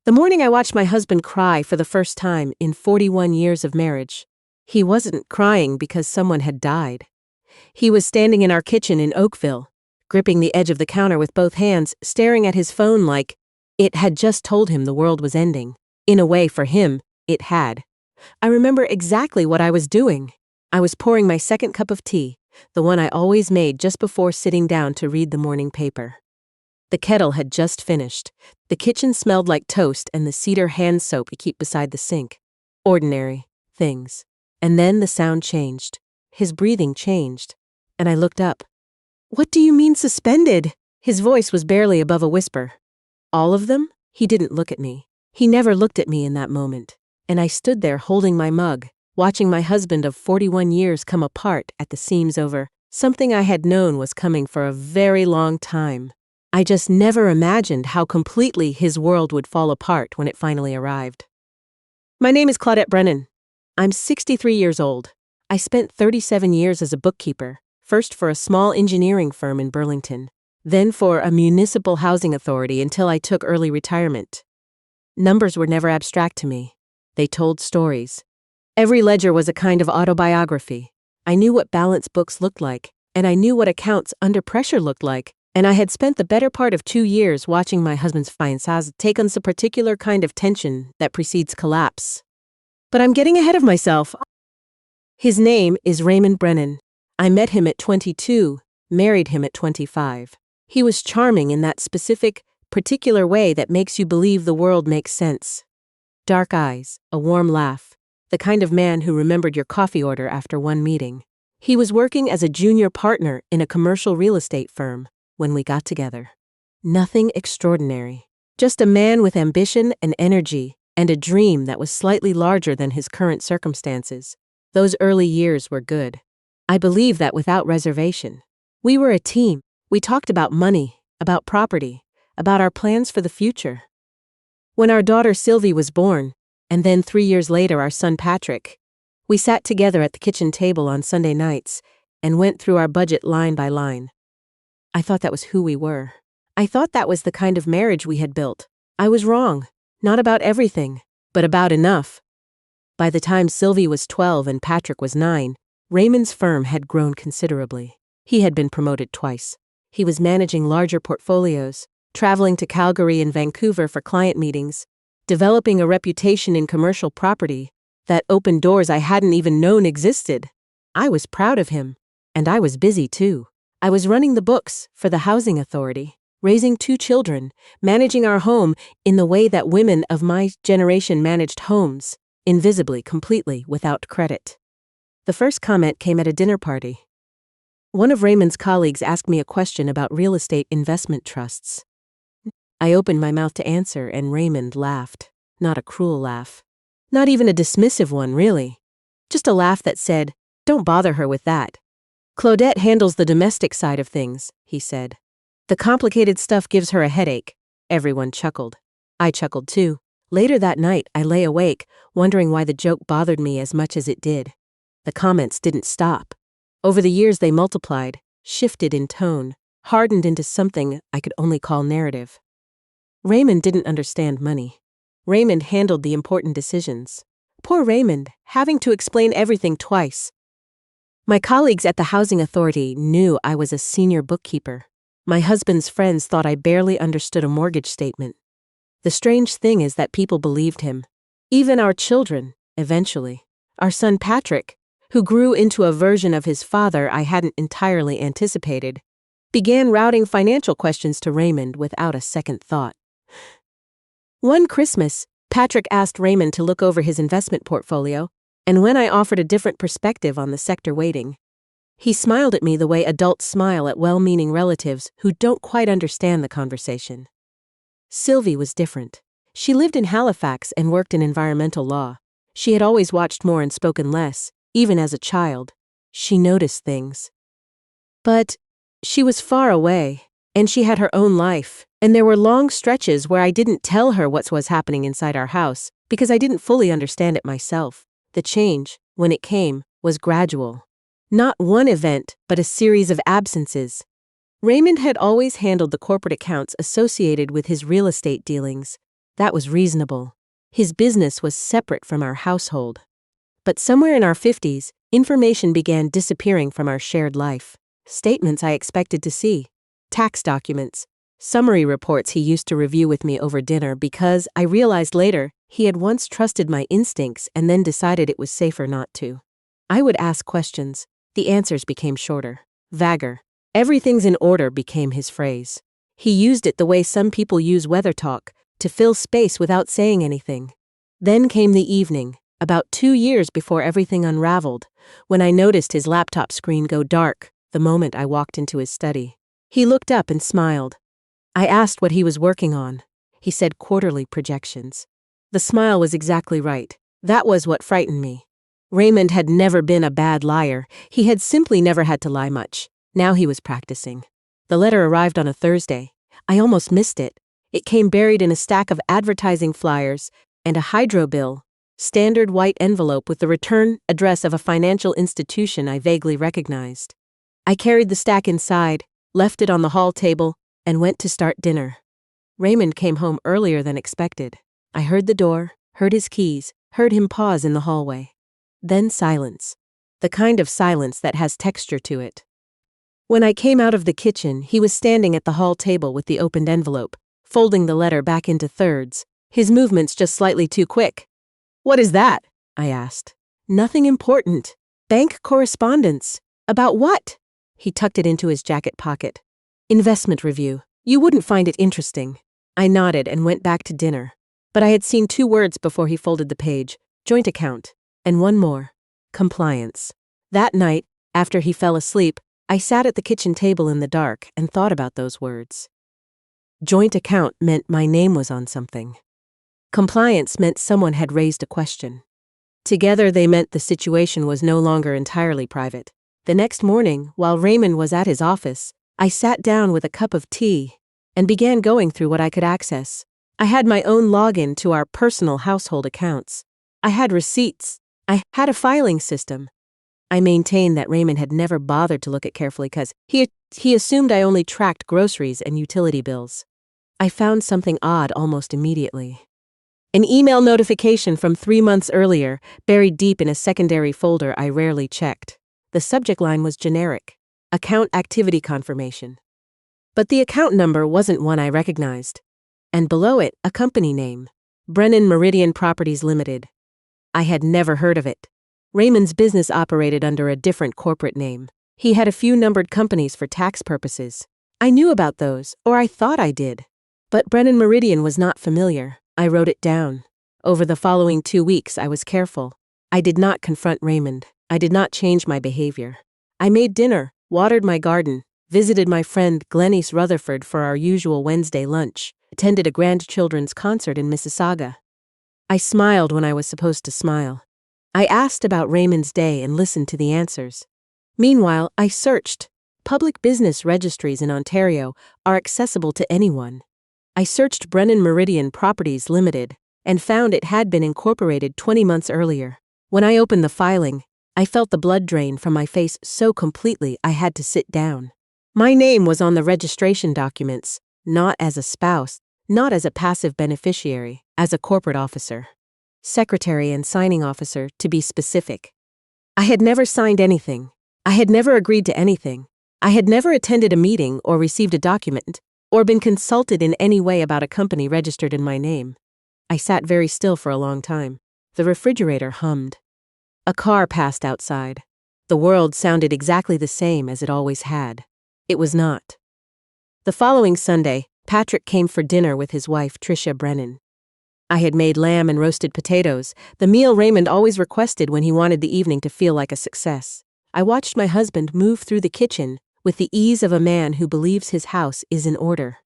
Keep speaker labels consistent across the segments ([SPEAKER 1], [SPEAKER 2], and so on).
[SPEAKER 1] The morning I watched my husband cry for the first time in 41 years of marriage. He wasn't crying because someone had died. He was standing in our kitchen in Oakville, gripping the edge of the counter with both hands, staring at his phone like it had just told him the world was ending. In a way, for him, it had. I remember exactly what I was doing. I was pouring my second cup of tea, the one I always made just before sitting down to read the morning paper. The kettle had just finished. The kitchen smelled like toast and the cedar hand soap we keep beside the sink. Ordinary things. And then the sound changed. His breathing changed. And I looked up. "What do you mean suspended?" His voice was barely above a whisper. "All of them?" He didn't look at me. He never looked at me in that moment. And I stood there holding my mug, watching my husband of 41 years come apart at the seams over something I had known was coming for a very long time. I just never imagined how completely his world would fall apart when it finally arrived. My name is Claudette Brennan. I'm 63 years old. I spent 37 years as a bookkeeper, first for a small engineering firm in Burlington, then for a municipal housing authority until I took early retirement. Numbers were never abstract to me. They told stories. Every ledger was a kind of autobiography. I knew what balance books looked like, and I knew what accounts under pressure looked like, and I had spent the better part of 2 years watching my husband's finances take on some particular kind of tension that precedes collapse. But I'm getting ahead of myself. His name is Raymond Brennan. I met him at 22, married him at 25. He was charming in that specific, particular way that makes you believe the world makes sense. Dark eyes, a warm laugh, the kind of man who remembered your coffee order after one meeting. He was working as a junior partner in a commercial real estate firm when we got together. Nothing extraordinary. Just a man with ambition and energy and a dream that was slightly larger than his current circumstances. Those early years were good. I believe that without reservation. We were a team. We talked about money, about property, about our plans for the future. When our daughter Sylvie was born, and then 3 years later our son Patrick, we sat together at the kitchen table on Sunday nights and went through our budget line by line. I thought that was who we were. I thought that was the kind of marriage we had built. I was wrong. Not about everything, but about enough. By the time Sylvie was 12 and Patrick was 9, Raymond's firm had grown considerably. He had been promoted twice. He was managing larger portfolios, traveling to Calgary and Vancouver for client meetings, developing a reputation in commercial property that opened doors I hadn't even known existed. I was proud of him, and I was busy too. I was running the books for the housing authority, raising 2 children, managing our home in the way that women of my generation managed homes, invisibly, completely, without credit. The first comment came at a dinner party. One of Raymond's colleagues asked me a question about real estate investment trusts. I opened my mouth to answer, and Raymond laughed. Not a cruel laugh. Not even a dismissive one, really. Just a laugh that said, "Don't bother her with that. Claudette handles the domestic side of things," he said. "The complicated stuff gives her a headache." Everyone chuckled. I chuckled too. Later that night, I lay awake, wondering why the joke bothered me as much as it did. The comments didn't stop. Over the years they multiplied, shifted in tone, hardened into something I could only call narrative. Raymond didn't understand money. Raymond handled the important decisions. Poor Raymond, having to explain everything twice. My colleagues at the housing authority knew I was a senior bookkeeper. My husband's friends thought I barely understood a mortgage statement. The strange thing is that people believed him. Even our children, eventually. Our son Patrick, who grew into a version of his father I hadn't entirely anticipated, began routing financial questions to Raymond without a second thought. One Christmas, Patrick asked Raymond to look over his investment portfolio, and when I offered a different perspective on the sector weighting, he smiled at me the way adults smile at well-meaning relatives who don't quite understand the conversation. Sylvie was different. She lived in Halifax and worked in environmental law. She had always watched more and spoken less, even as a child. She noticed things. But she was far away, and she had her own life, and there were long stretches where I didn't tell her what was happening inside our house because I didn't fully understand it myself. The change, when it came, was gradual. Not one event, but a series of absences. Raymond had always handled the corporate accounts associated with his real estate dealings, That was reasonable. His business was separate from our household. But somewhere in our 50s, information began disappearing from our shared life. Statements I expected to see, tax documents, summary reports he used to review with me over dinner because, I realized later, he had once trusted my instincts and then decided it was safer not to. I would ask questions. The answers became shorter, vaguer. Everything's in order became his phrase. He used it the way some people use weather talk, to fill space without saying anything. Then came the evening, about 2 years before everything unraveled, when I noticed his laptop screen go dark the moment I walked into his study. He looked up and smiled. I asked what he was working on. He said quarterly projections. The smile was exactly right. That was what frightened me. Raymond had never been a bad liar. He had simply never had to lie much. Now he was practicing. The letter arrived on a Thursday. I almost missed it. It came buried in a stack of advertising flyers and a hydro bill, standard white envelope with the return address of a financial institution I vaguely recognized. I carried the stack inside, left it on the hall table, and went to start dinner. Raymond came home earlier than expected. I heard the door, heard his keys, heard him pause in the hallway. Then silence. The kind of silence that has texture to it. When I came out of the kitchen, he was standing at the hall table with the opened envelope, folding the letter back into thirds, his movements just slightly too quick. "What is that?" I asked. "Nothing important. Bank correspondence." "About what?" He tucked it into his jacket pocket. "Investment review. You wouldn't find it interesting." I nodded and went back to dinner. But I had seen 2 words before he folded the page: joint account, and one more: compliance. That night, after he fell asleep, I sat at the kitchen table in the dark and thought about those words. Joint account meant my name was on something. Compliance meant someone had raised a question. Together they meant the situation was no longer entirely private. The next morning, while Raymond was at his office, I sat down with a cup of tea and began going through what I could access. I had my own login to our personal household accounts. I had receipts. I had a filing system. I maintained that Raymond had never bothered to look at carefully because he assumed I only tracked groceries and utility bills. I found something odd almost immediately. An email notification from 3 months earlier, buried deep in a secondary folder I rarely checked. The subject line was generic: account activity confirmation. But the account number wasn't one I recognized. And below it, a company name: Brennan Meridian Properties Limited. I had never heard of it. Raymond's business operated under a different corporate name. He had a few numbered companies for tax purposes. I knew about those, or I thought I did. But Brennan Meridian was not familiar. I wrote it down. Over the following 2 weeks, I was careful. I did not confront Raymond. I did not change my behavior. I made dinner, watered my garden, visited my friend Glennice Rutherford for our usual Wednesday lunch, attended a grandchildren's concert in Mississauga. I smiled when I was supposed to smile. I asked about Raymond's day and listened to the answers. Meanwhile, I searched. Public business registries in Ontario are accessible to anyone. I searched Brennan Meridian Properties Limited and found it had been incorporated 20 months earlier. When I opened the filing, I felt the blood drain from my face so completely I had to sit down. My name was on the registration documents, not as a spouse, not as a passive beneficiary, as a corporate officer. Secretary and signing officer, to be specific. I had never signed anything. I had never agreed to anything. I had never attended a meeting or received a document, or been consulted in any way about a company registered in my name. I sat very still for a long time. The refrigerator hummed. A car passed outside. The world sounded exactly the same as it always had. It was not. The following Sunday, Patrick came for dinner with his wife, Tricia Brennan. I had made lamb and roasted potatoes, the meal Raymond always requested when he wanted the evening to feel like a success. I watched my husband move through the kitchen with the ease of a man who believes his house is in order.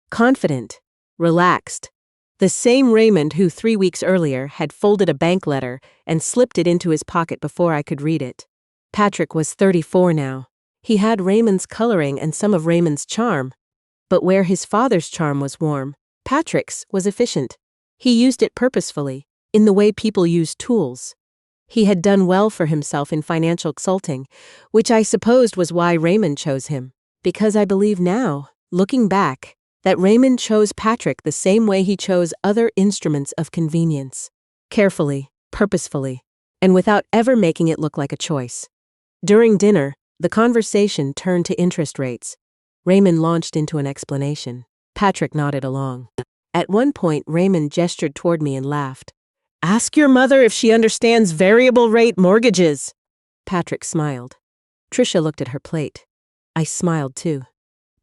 [SPEAKER 1] Confident, relaxed. The same Raymond who 3 weeks earlier had folded a bank letter and slipped it into his pocket before I could read it. Patrick was 34 now. He had Raymond's coloring and some of Raymond's charm. But where his father's charm was warm, Patrick's was efficient. He used it purposefully, in the way people use tools. He had done well for himself in financial consulting, which I supposed was why Raymond chose him, because I believe now, looking back, that Raymond chose Patrick the same way he chose other instruments of convenience. Carefully, purposefully, and without ever making it look like a choice. During dinner, the conversation turned to interest rates. Raymond launched into an explanation. Patrick nodded along. At one point, Raymond gestured toward me and laughed. "Ask your mother if she understands variable rate mortgages." Patrick smiled. Tricia looked at her plate. I smiled too.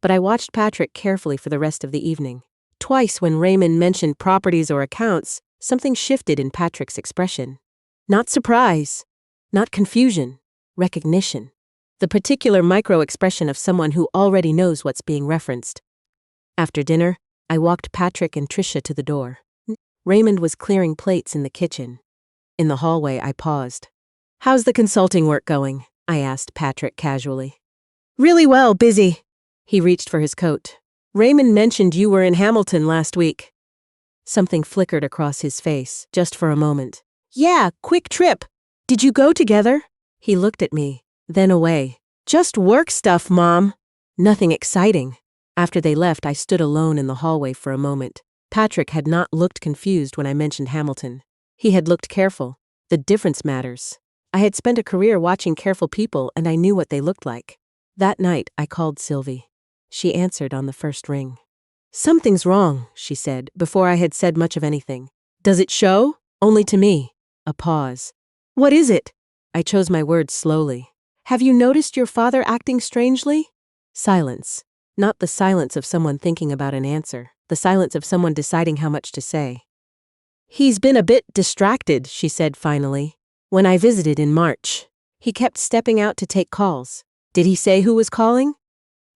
[SPEAKER 1] But I watched Patrick carefully for the rest of the evening. Twice when Raymond mentioned properties or accounts, something shifted in Patrick's expression. Not surprise, not confusion, recognition. The particular micro-expression of someone who already knows what's being referenced. After dinner, I walked Patrick and Tricia to the door. Raymond was clearing plates in the kitchen. In the hallway, I paused. "How's the consulting work going?" I asked Patrick casually. "Really well, busy." He reached for his coat. "Raymond mentioned you were in Hamilton last week." Something flickered across his face, just for a moment. "Yeah, quick trip. Did you go together?" He looked at me, then away. "Just work stuff, Mom." Nothing exciting. After they left, I stood alone in the hallway for a moment. Patrick had not looked confused when I mentioned Hamilton. He had looked careful. The difference matters. I had spent a career watching careful people, and I knew what they looked like. That night, I called Sylvie. She answered on the first ring. "Something's wrong," she said, before I had said much of anything. "Does it show?" Only to me. A pause. "What is it?" I chose my words slowly. "Have you noticed your father acting strangely?" Silence. Not the silence of someone thinking about an answer. The silence of someone deciding how much to say. "He's been a bit distracted," she said finally. "When I visited in March, he kept stepping out to take calls. Did he say who was calling?"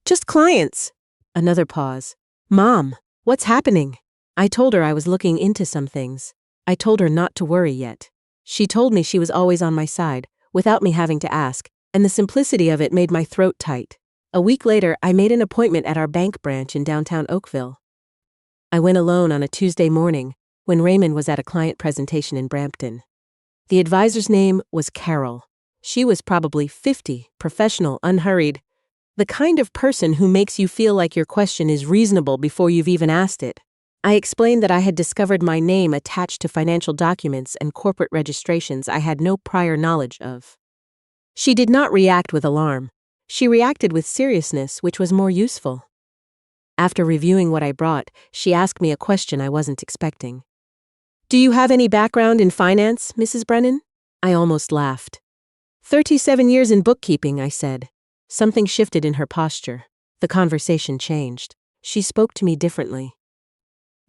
[SPEAKER 1] "Just clients." Another pause. "Mom, what's happening?" I told her I was looking into some things. I told her not to worry yet. She told me she was always on my side, without me having to ask, and the simplicity of it made my throat tight. A week later, I made an appointment at our bank branch in downtown Oakville. I went alone on a Tuesday morning, when Raymond was at a client presentation in Brampton. The advisor's name was Carol. She was probably 50, professional, unhurried. The kind of person who makes you feel like your question is reasonable before you've even asked it. I explained that I had discovered my name attached to financial documents and corporate registrations I had no prior knowledge of. She did not react with alarm. She reacted with seriousness, which was more useful. After reviewing what I brought, she asked me a question I wasn't expecting. "Do you have any background in finance, Mrs. Brennan?" I almost laughed. 37 years in bookkeeping," I said. Something shifted in her posture. The conversation changed. She spoke to me differently.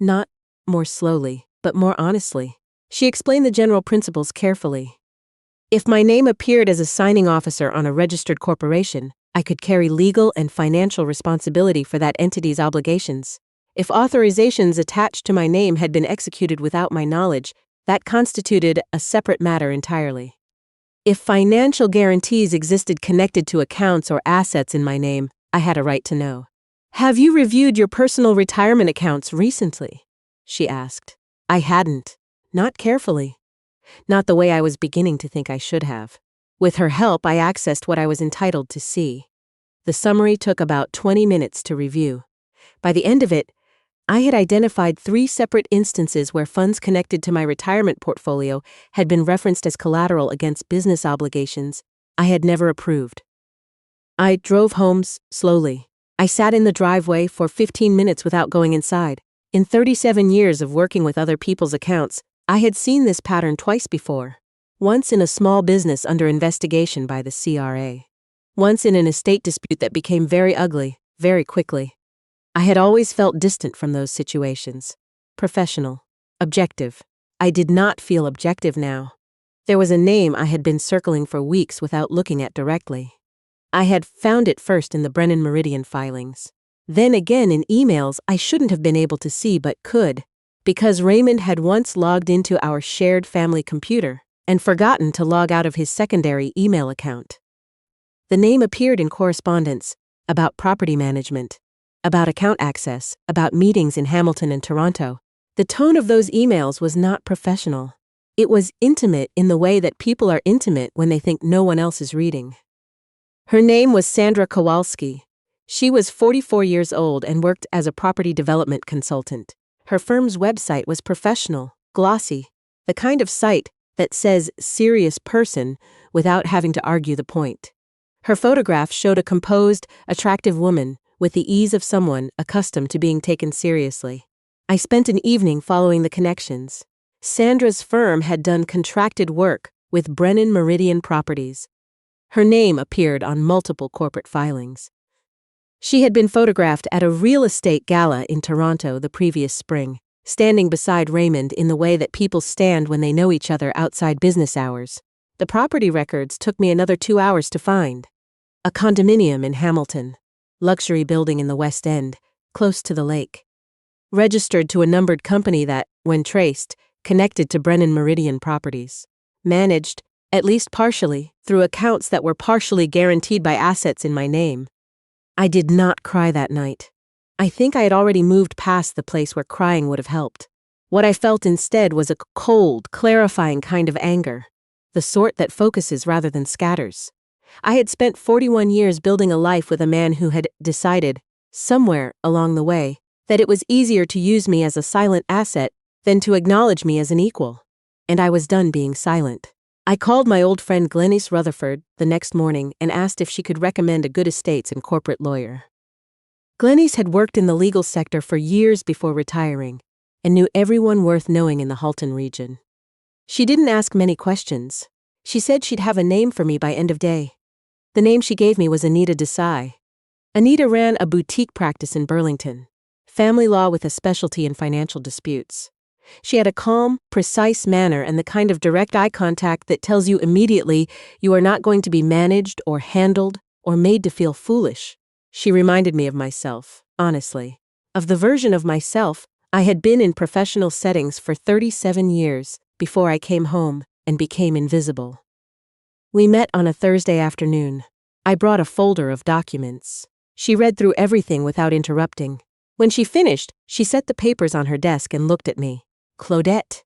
[SPEAKER 1] Not more slowly, but more honestly. She explained the general principles carefully. If my name appeared as a signing officer on a registered corporation, I could carry legal and financial responsibility for that entity's obligations. If authorizations attached to my name had been executed without my knowledge, that constituted a separate matter entirely. If financial guarantees existed connected to accounts or assets in my name, I had a right to know. "Have you reviewed your personal retirement accounts recently?" she asked. I hadn't. Not carefully. Not the way I was beginning to think I should have. With her help, I accessed what I was entitled to see. The summary took about 20 minutes to review. By the end of it, I had identified 3 separate instances where funds connected to my retirement portfolio had been referenced as collateral against business obligations I had never approved. I drove home slowly. I sat in the driveway for 15 minutes without going inside. In 37 years of working with other people's accounts, I had seen this pattern twice before. Once in a small business under investigation by the CRA. Once in an estate dispute that became very ugly, very quickly. I had always felt distant from those situations. Professional. Objective. I did not feel objective now. There was a name I had been circling for weeks without looking at directly. I had found it first in the Brennan Meridian filings. Then again in emails I shouldn't have been able to see but could, because Raymond had once logged into our shared family computer and forgotten to log out of his secondary email account. The name appeared in correspondence about property management, about account access, about meetings in Hamilton and Toronto. The tone of those emails was not professional. It was intimate in the way that people are intimate when they think no one else is reading. Her name was Sandra Kowalski. She was 44 years old and worked as a property development consultant. Her firm's website was professional, glossy, the kind of site that says serious person without having to argue the point. Her photograph showed a composed, attractive woman with the ease of someone accustomed to being taken seriously. I spent an evening following the connections. Sandra's firm had done contracted work with Brennan Meridian Properties. Her name appeared on multiple corporate filings. She had been photographed at a real estate gala in Toronto the previous spring, standing beside Raymond in the way that people stand when they know each other outside business hours. The property records took me another 2 hours to find. A condominium in Hamilton, luxury building in the West End, close to the lake. Registered to a numbered company that, when traced, connected to Brennan Meridian Properties. Managed, at least partially, through accounts that were partially guaranteed by assets in my name. I did not cry that night. I think I had already moved past the place where crying would have helped. What I felt instead was a cold, clarifying kind of anger, the sort that focuses rather than scatters. I had spent 41 years building a life with a man who had decided, somewhere along the way, that it was easier to use me as a silent asset than to acknowledge me as an equal. And I was done being silent. I called my old friend Glenys Rutherford the next morning and asked if she could recommend a good estates and corporate lawyer. Glenys had worked in the legal sector for years before retiring and knew everyone worth knowing in the Halton region. She didn't ask many questions. She said she'd have a name for me by end of day. The name she gave me was Anita Desai. Anita ran a boutique practice in Burlington, family law with a specialty in financial disputes. She had a calm, precise manner and the kind of direct eye contact that tells you immediately you are not going to be managed or handled or made to feel foolish. She reminded me of myself, honestly, of the version of myself I had been in professional settings for 37 years before I came home and became invisible. We met on a Thursday afternoon. I brought a folder of documents. She read through everything without interrupting. When she finished, she set the papers on her desk and looked at me. Claudette.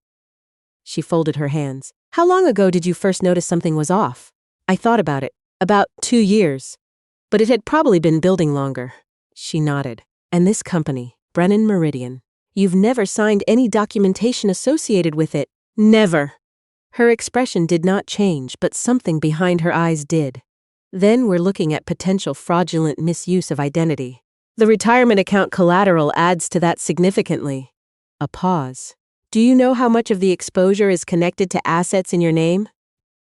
[SPEAKER 1] She folded her hands. How long ago did you first notice something was off? I thought about it. About 2 years. But it had probably been building longer. She nodded. And this company, Brennan Meridian, you've never signed any documentation associated with it. Never. Her expression did not change, but something behind her eyes did. Then we're looking at potential fraudulent misuse of identity. The retirement account collateral adds to that significantly. A pause. Do you know how much of the exposure is connected to assets in your name?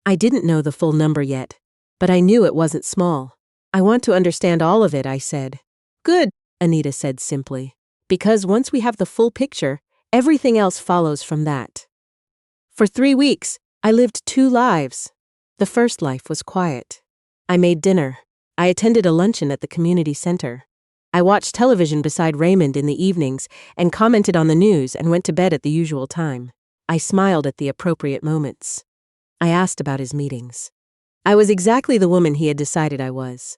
[SPEAKER 1] I didn't know the full number yet, but I knew it wasn't small. I want to understand all of it, I said. Good, Anita said simply. Because once we have the full picture, everything else follows from that. For 3 weeks, I lived 2 lives. The first life was quiet. I made dinner. I attended a luncheon at the community center. I watched television beside Raymond in the evenings and commented on the news and went to bed at the usual time. I smiled at the appropriate moments. I asked about his meetings. I was exactly the woman he had decided I was.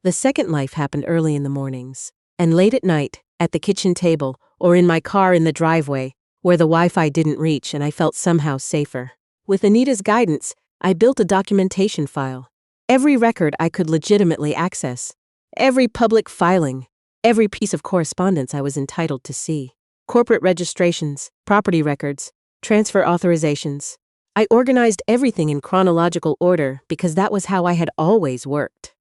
[SPEAKER 1] The second life happened early in the mornings, and late at night, at the kitchen table, or in my car in the driveway, where the Wi-Fi didn't reach and I felt somehow safer. With Anita's guidance, I built a documentation file. Every record I could legitimately access. Every public filing. Every piece of correspondence I was entitled to see. Corporate registrations, property records, transfer authorizations. I organized everything in chronological order because that was how I had always worked.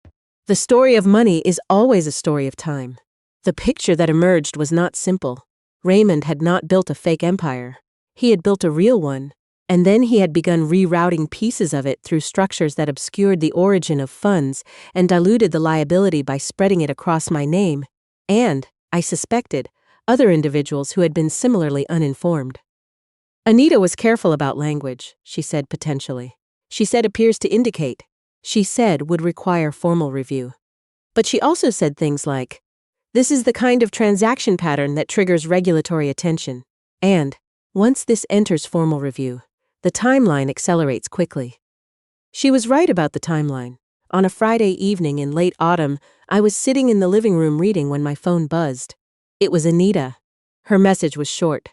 [SPEAKER 1] The story of money is always a story of time. The picture that emerged was not simple. Raymond had not built a fake empire. He had built a real one, and then he had begun rerouting pieces of it through structures that obscured the origin of funds and diluted the liability by spreading it across my name, and, I suspected, other individuals who had been similarly uninformed. Anita was careful about language, she said potentially. She said appears to indicate. She said would require formal review. But she also said things like, this is the kind of transaction pattern that triggers regulatory attention. And, once this enters formal review, the timeline accelerates quickly. She was right about the timeline. On a Friday evening in late autumn, I was sitting in the living room reading when my phone buzzed. It was Anita. Her message was short.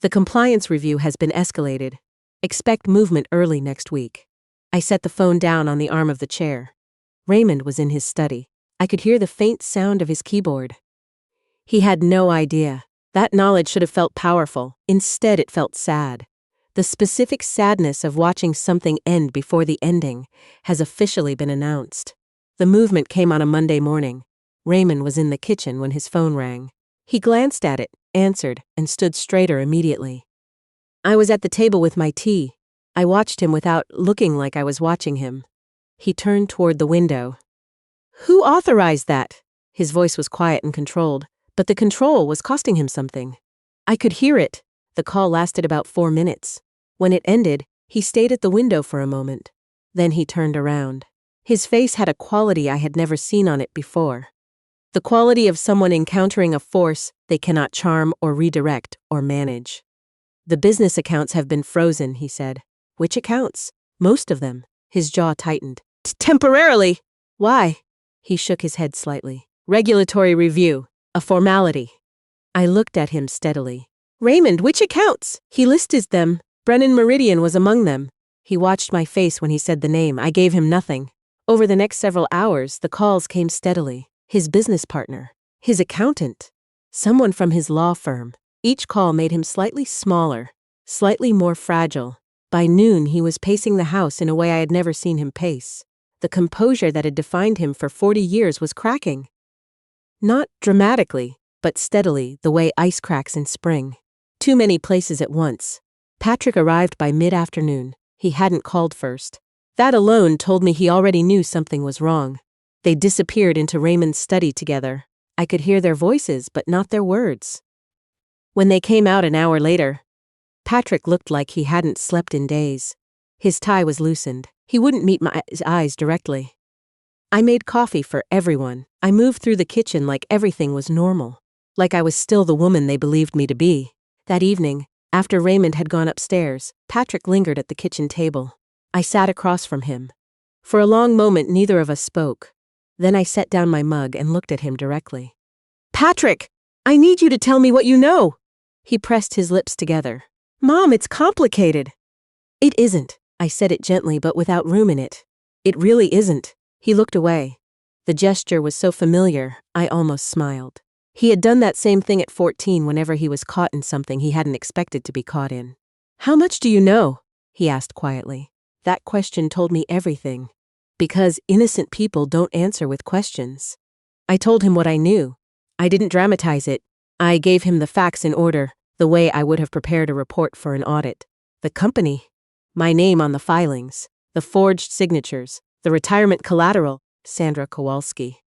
[SPEAKER 1] The compliance review has been escalated. Expect movement early next week. I set the phone down on the arm of the chair. Raymond was in his study. I could hear the faint sound of his keyboard. He had no idea. That knowledge should have felt powerful. Instead, it felt sad. The specific sadness of watching something end before the ending has officially been announced. The movement came on a Monday morning. Raymond was in the kitchen when his phone rang. He glanced at it, answered, and stood straighter immediately. I was at the table with my tea. I watched him without looking like I was watching him. He turned toward the window. "Who authorized that?" His voice was quiet and controlled, but the control was costing him something. I could hear it. The call lasted about 4 minutes. When it ended, he stayed at the window for a moment. Then he turned around. His face had a quality I had never seen on it before. The quality of someone encountering a force they cannot charm or redirect or manage. "The business accounts have been frozen," he said. "Which accounts?" "Most of them." His jaw tightened. "Temporarily!" "Why?" He shook his head slightly. "Regulatory review. A formality." I looked at him steadily. "Raymond, which accounts?" He listed them. Brennan Meridian was among them. He watched my face when he said the name. I gave him nothing. Over the next several hours, the calls came steadily. His business partner. His accountant. Someone from his law firm. Each call made him slightly smaller, slightly more fragile. By noon, he was pacing the house in a way I had never seen him pace. The composure that had defined him for 40 years was cracking. Not dramatically, but steadily, the way ice cracks in spring. Too many places at once. Patrick arrived by mid-afternoon. He hadn't called first. That alone told me he already knew something was wrong. They disappeared into Raymond's study together. I could hear their voices, but not their words. When they came out an hour later, Patrick looked like he hadn't slept in days. His tie was loosened. He wouldn't meet my eyes directly. I made coffee for everyone. I moved through the kitchen like everything was normal. Like I was still the woman they believed me to be. That evening, after Raymond had gone upstairs, Patrick lingered at the kitchen table. I sat across from him. For a long moment, neither of us spoke. Then I set down my mug and looked at him directly. "Patrick, I need you to tell me what you know." He pressed his lips together. "Mom, it's complicated." "It isn't." I said it gently but without room in it. "It really isn't." He looked away. The gesture was so familiar, I almost smiled. He had done that same thing at 14 whenever he was caught in something he hadn't expected to be caught in. "How much do you know?" he asked quietly. That question told me everything. Because innocent people don't answer with questions. I told him what I knew. I didn't dramatize it. I gave him the facts in order, the way I would have prepared a report for an audit. The company. My name on the filings. The forged signatures. The retirement collateral. Sandra Kowalski.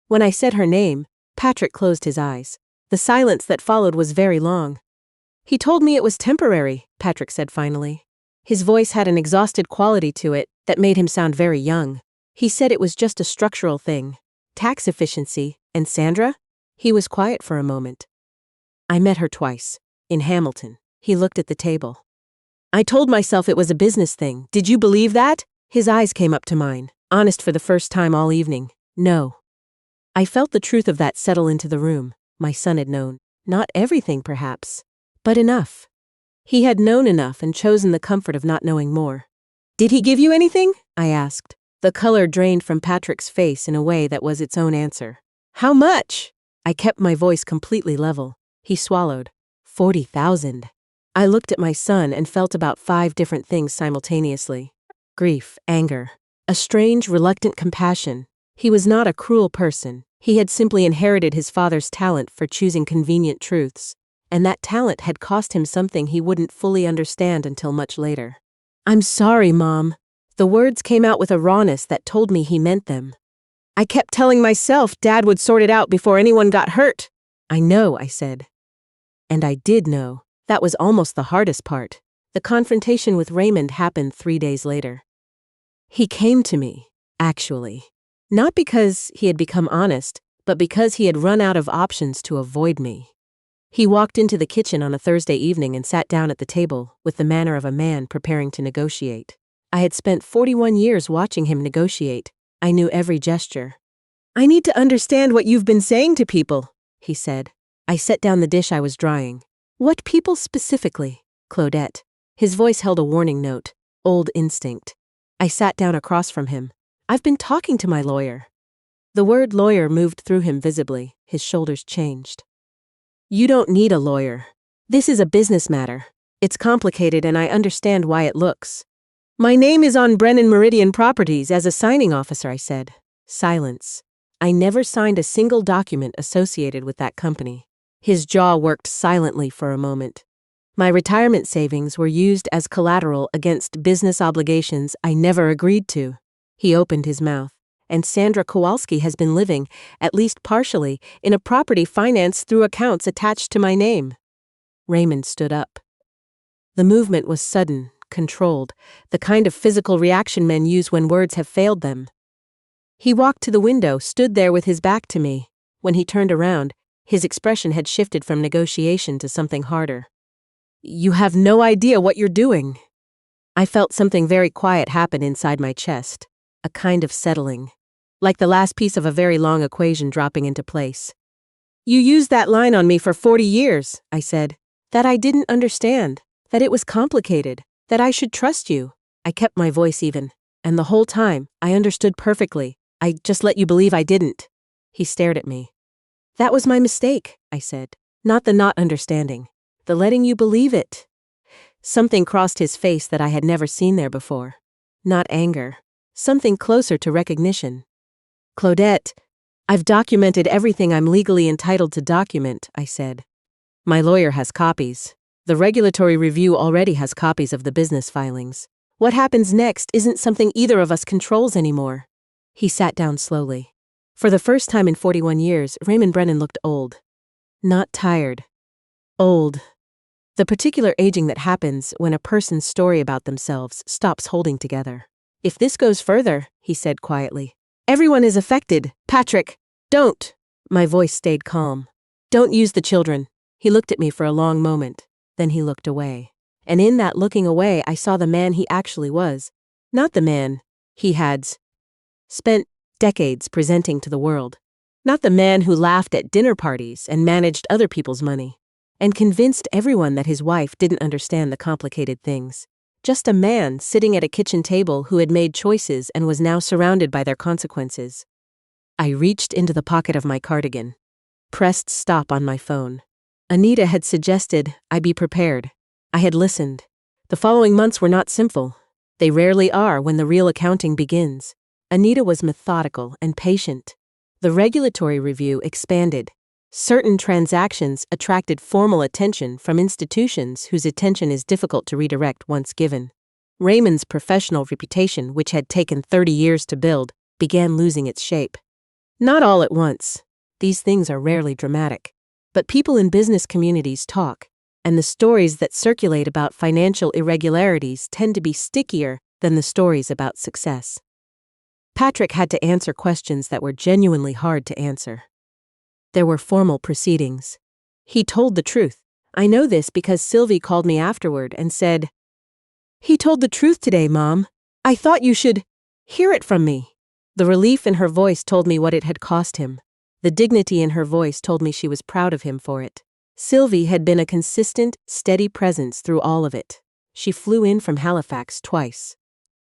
[SPEAKER 1] When I said her name, Patrick closed his eyes. The silence that followed was very long. "He told me it was temporary," Patrick said finally. His voice had an exhausted quality to it that made him sound very young. He said it was just a structural thing. Tax efficiency. And Sandra? He was quiet for a moment. "I met her twice. In Hamilton." He looked at the table. "I told myself it was a business thing. Did you believe that?" His eyes came up to mine, honest for the first time all evening. "No." I felt the truth of that settle into the room. My son had known. Not everything, perhaps, but enough. He had known enough and chosen the comfort of not knowing more. "Did he give you anything?" I asked. The color drained from Patrick's face in a way that was its own answer. "How much?" I kept my voice completely level. He swallowed. 40,000. I looked at my son and felt about 5 different things simultaneously. Grief, anger, a strange, reluctant compassion. He was not a cruel person. He had simply inherited his father's talent for choosing convenient truths, and that talent had cost him something he wouldn't fully understand until much later. "I'm sorry, Mom." The words came out with a rawness that told me he meant them. "I kept telling myself Dad would sort it out before anyone got hurt." "I know," I said. And I did know. That was almost the hardest part. The confrontation with Raymond happened 3 days later. He came to me, actually. Not because he had become honest, but because he had run out of options to avoid me. He walked into the kitchen on a Thursday evening and sat down at the table with the manner of a man preparing to negotiate. I had spent 41 years watching him negotiate. I knew every gesture. "I need to understand what you've been saying to people," he said. I set down the dish I was drying. "What people specifically?" Claudette. His voice held a warning note. Old instinct. I sat down across from him. "I've been talking to my lawyer." The word lawyer moved through him visibly. His shoulders changed. You don't need a lawyer. This is a business matter. It's complicated and I understand why it looks. My name is on Brennan Meridian Properties as a signing officer, I said. Silence. I never signed a single document associated with that company. His jaw worked silently for a moment. My retirement savings were used as collateral against business obligations I never agreed to. He opened his mouth. And Sandra Kowalski has been living, at least partially, in a property financed through accounts attached to my name. Raymond stood up. The movement was sudden, controlled, the kind of physical reaction men use when words have failed them. He walked to the window, stood there with his back to me. When he turned around, his expression had shifted from negotiation to something harder. You have no idea what you're doing. I felt something very quiet happen inside my chest, a kind of settling, like the last piece of a very long equation dropping into place. You used that line on me for 40 years, I said, that I didn't understand, that it was complicated, that I should trust you. I kept my voice even, and the whole time, I understood perfectly. I just let you believe I didn't. He stared at me. That was my mistake, I said, not the not understanding, the letting you believe it. Something crossed his face that I had never seen there before. Not anger, something closer to recognition. Claudette, I've documented everything I'm legally entitled to document, I said. My lawyer has copies. The regulatory review already has copies of the business filings. What happens next isn't something either of us controls anymore. He sat down slowly. For the first time in 41 years, Raymond Brennan looked old. Not tired. Old. The particular aging that happens when a person's story about themselves stops holding together. If this goes further, he said quietly, everyone is affected. Patrick, don't. My voice stayed calm. Don't use the children. He looked at me for a long moment. Then he looked away. And in that looking away, I saw the man he actually was. Not the man he had spent decades presenting to the world. Not the man who laughed at dinner parties and managed other people's money and convinced everyone that his wife didn't understand the complicated things. Just a man sitting at a kitchen table who had made choices and was now surrounded by their consequences. I reached into the pocket of my cardigan, pressed stop on my phone. Anita had suggested I be prepared. I had listened. The following months were not simple. They rarely are when the real accounting begins. Anita was methodical and patient. The regulatory review expanded. Certain transactions attracted formal attention from institutions whose attention is difficult to redirect once given. Raymond's professional reputation, which had taken 30 years to build, began losing its shape. Not all at once. These things are rarely dramatic. But people in business communities talk, and the stories that circulate about financial irregularities tend to be stickier than the stories about success. Patrick had to answer questions that were genuinely hard to answer. There were formal proceedings. He told the truth. I know this because Sylvie called me afterward and said, "He told the truth today, Mom. I thought you should hear it from me." The relief in her voice told me what it had cost him. The dignity in her voice told me she was proud of him for it. Sylvie had been a consistent, steady presence through all of it. She flew in from Halifax twice.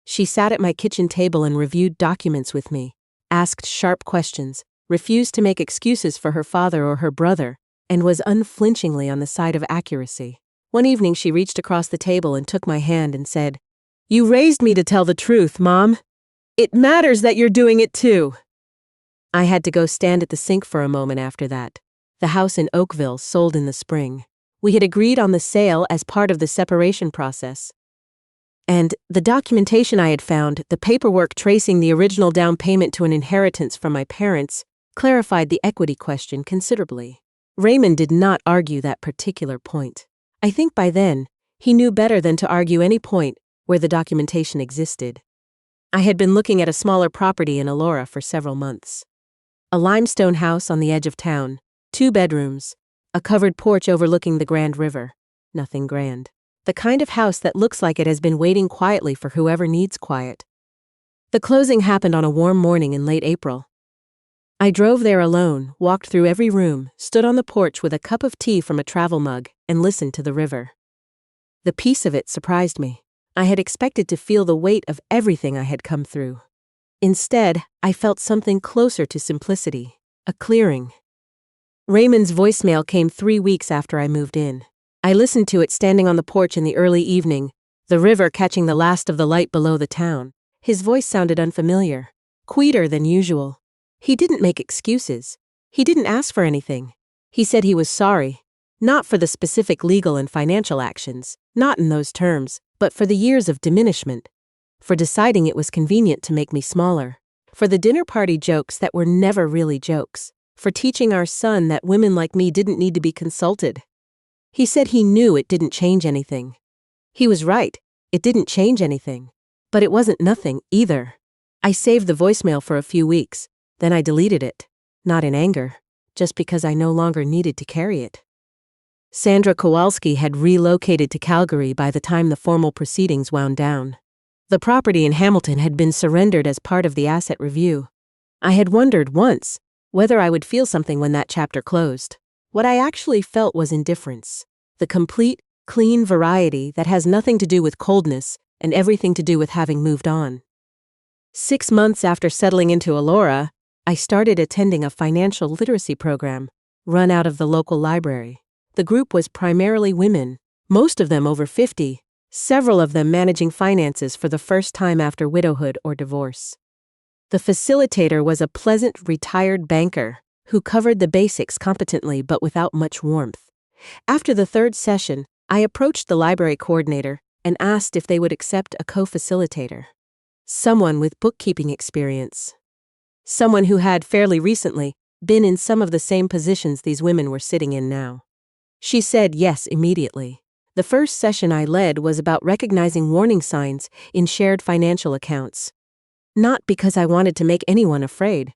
[SPEAKER 1] She sat at my kitchen table and reviewed documents with me, asked sharp questions, refused to make excuses for her father or her brother, and was unflinchingly on the side of accuracy. One evening she reached across the table and took my hand and said, "You raised me to tell the truth, Mom. It matters that you're doing it too." I had to go stand at the sink for a moment after that. The house in Oakville sold in the spring. We had agreed on the sale as part of the separation process. And the documentation I had found, the paperwork tracing the original down payment to an inheritance from my parents, clarified the equity question considerably. Raymond did not argue that particular point. I think by then, he knew better than to argue any point where the documentation existed. I had been looking at a smaller property in Elora for several months. A limestone house on the edge of town, 2 bedrooms, a covered porch overlooking the Grand River. Nothing grand. The kind of house that looks like it has been waiting quietly for whoever needs quiet. The closing happened on a warm morning in late April. I drove there alone, walked through every room, stood on the porch with a cup of tea from a travel mug, and listened to the river. The peace of it surprised me. I had expected to feel the weight of everything I had come through. Instead, I felt something closer to simplicity, a clearing. Raymond's voicemail came 3 weeks after I moved in. I listened to it standing on the porch in the early evening, the river catching the last of the light below the town. His voice sounded unfamiliar, quieter than usual. He didn't make excuses. He didn't ask for anything. He said he was sorry, not for the specific legal and financial actions, not in those terms, but for the years of diminishment, for deciding it was convenient to make me smaller, for the dinner party jokes that were never really jokes, for teaching our son that women like me didn't need to be consulted. He said he knew it didn't change anything. He was right, it didn't change anything. But it wasn't nothing either. I saved the voicemail for a few weeks, then I deleted it, not in anger, just because I no longer needed to carry it. Sandra Kowalski had relocated to Calgary by the time the formal proceedings wound down. The property in Hamilton had been surrendered as part of the asset review. I had wondered once whether I would feel something when that chapter closed. What I actually felt was indifference, the complete, clean variety that has nothing to do with coldness and everything to do with having moved on. 6 months after settling into Elora, I started attending a financial literacy program run out of the local library. The group was primarily women, most of them over 50, several of them managing finances for the first time after widowhood or divorce. The facilitator was a pleasant retired banker who covered the basics competently but without much warmth. After the 3rd session, I approached the library coordinator and asked if they would accept a co-facilitator. Someone with bookkeeping experience. Someone who had fairly recently been in some of the same positions these women were sitting in now. She said yes immediately. The first session I led was about recognizing warning signs in shared financial accounts. Not because I wanted to make anyone afraid,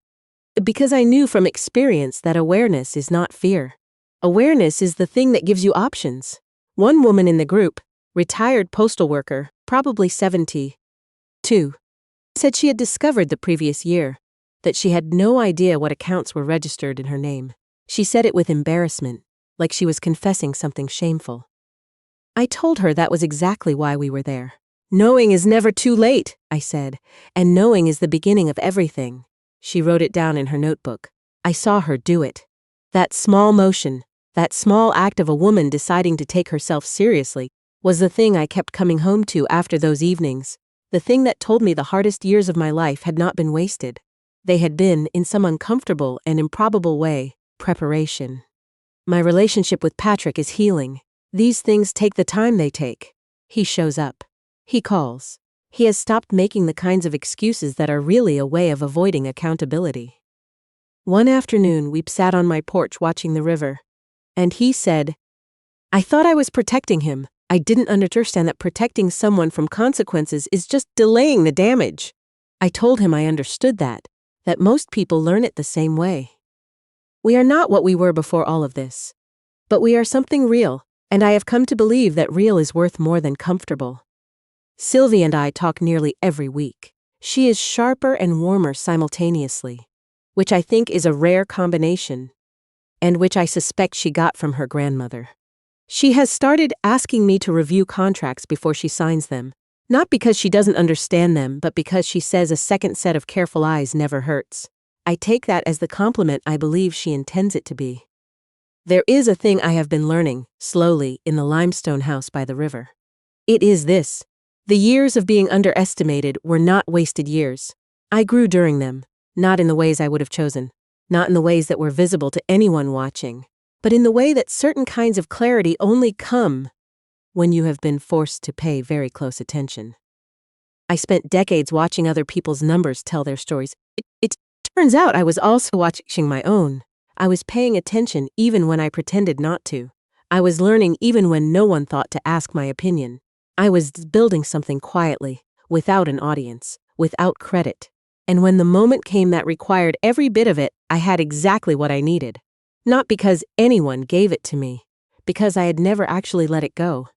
[SPEAKER 1] because I knew from experience that awareness is not fear. Awareness is the thing that gives you options. One woman in the group, retired postal worker, probably 72, said she had discovered the previous year that she had no idea what accounts were registered in her name. She said it with embarrassment, like she was confessing something shameful. I told her that was exactly why we were there. Knowing is never too late, I said, and knowing is the beginning of everything. She wrote it down in her notebook. I saw her do it. That small motion, that small act of a woman deciding to take herself seriously, was the thing I kept coming home to after those evenings, the thing that told me the hardest years of my life had not been wasted. They had been, in some uncomfortable and improbable way, preparation. My relationship with Patrick is healing. These things take the time they take. He shows up. He calls. He has stopped making the kinds of excuses that are really a way of avoiding accountability. One afternoon, we sat on my porch watching the river, and he said, I thought I was protecting him. I didn't understand that protecting someone from consequences is just delaying the damage. I told him I understood that most people learn it the same way. We are not what we were before all of this, but we are something real, and I have come to believe that real is worth more than comfortable. Sylvie and I talk nearly every week. She is sharper and warmer simultaneously, which I think is a rare combination, and which I suspect she got from her grandmother. She has started asking me to review contracts before she signs them, not because she doesn't understand them, but because she says a second set of careful eyes never hurts. I take that as the compliment I believe she intends it to be. There is a thing I have been learning, slowly, in the limestone house by the river. It is this. The years of being underestimated were not wasted years. I grew during them, not in the ways I would have chosen, not in the ways that were visible to anyone watching, but in the way that certain kinds of clarity only come when you have been forced to pay very close attention. I spent decades watching other people's numbers tell their stories. It turns out I was also watching my own. I was paying attention even when I pretended not to. I was learning even when no one thought to ask my opinion. I was building something quietly, without an audience, without credit. And when the moment came that required every bit of it, I had exactly what I needed. Not because anyone gave it to me, because I had never actually let it go.